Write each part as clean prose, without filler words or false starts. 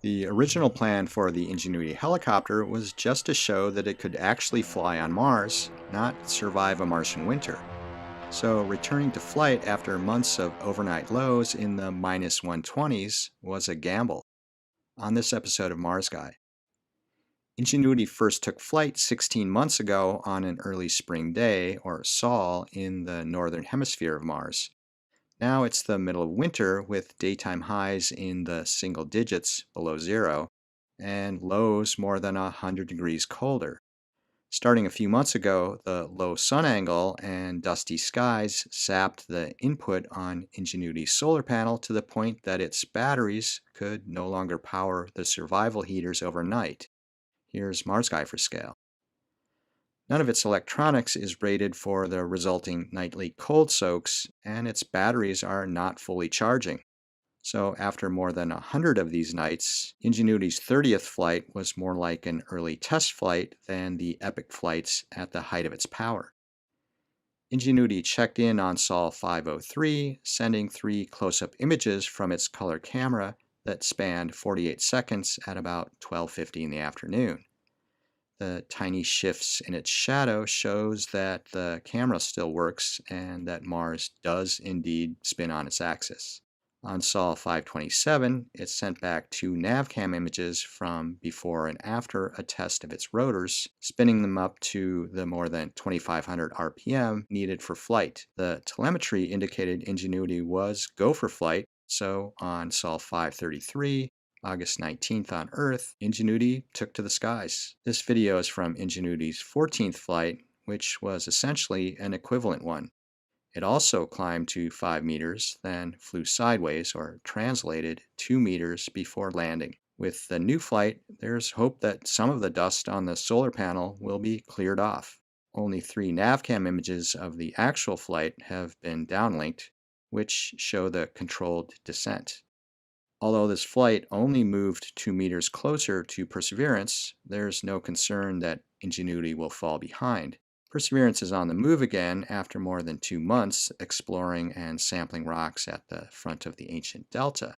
The original plan for the Ingenuity helicopter was just to show that it could actually fly on Mars, not survive a Martian winter. So, returning to flight after months of overnight lows in the minus 120s was a gamble. On this episode of Mars Guy, Ingenuity first took flight 16 months ago on an early spring day, or sol, in the northern hemisphere of Mars. Now it's the middle of winter with daytime highs in the single digits below zero and lows more than 100 degrees colder. Starting a few months ago, the low sun angle and dusty skies sapped the input on Ingenuity's solar panel to the point that its batteries could no longer power the survival heaters overnight. Here's Mars Guy for scale. None of its electronics is rated for the resulting nightly cold soaks, and its batteries are not fully charging. So, after more than 100 of these nights, Ingenuity's 30th flight was more like an early test flight than the epic flights at the height of its power. Ingenuity checked in on Sol 503, sending 3 close-up images from its color camera that spanned 48 seconds at about 12:50 in the afternoon. The tiny shifts in its shadow shows that the camera still works and that Mars does indeed spin on its axis. On Sol 527, it sent back 2 navcam images from before and after a test of its rotors, spinning them up to the more than 2,500 RPM needed for flight. The telemetry indicated Ingenuity was go for flight, so on Sol 533, August 19th on Earth, Ingenuity took to the skies. This video is from Ingenuity's 14th flight, which was essentially an equivalent one. It also climbed to 5 meters, then flew sideways, or translated 2 meters before landing. With the new flight, there's hope that some of the dust on the solar panel will be cleared off. Only 3 navcam images of the actual flight have been downlinked, which show the controlled descent. Although this flight only moved 2 meters closer to Perseverance, there's no concern that Ingenuity will fall behind. Perseverance is on the move again after more than 2 months exploring and sampling rocks at the front of the ancient delta.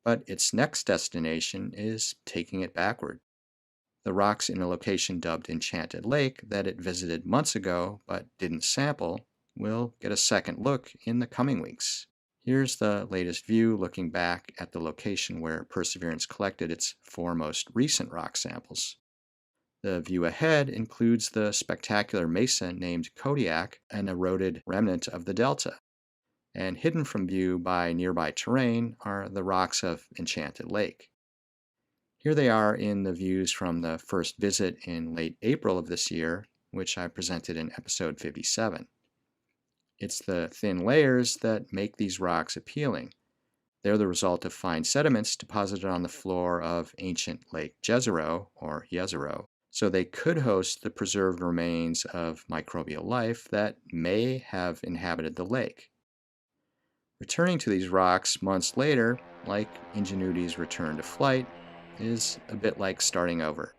But its next destination is taking it backward. The rocks in a location dubbed Enchanted Lake that it visited months ago but didn't sample will get a second look in the coming weeks. Here's the latest view looking back at the location where Perseverance collected its 4 most recent rock samples. The view ahead includes the spectacular mesa named Kodiak, an eroded remnant of the delta. And hidden from view by nearby terrain are the rocks of Enchanted Lake. Here they are in the views from the first visit in late April of this year, which I presented in episode 57. It's the thin layers that make these rocks appealing. They're the result of fine sediments deposited on the floor of ancient Lake Jezero, or Jezero, so they could host the preserved remains of microbial life that may have inhabited the lake. Returning to these rocks months later, like Ingenuity's return to flight, is a bit like starting over.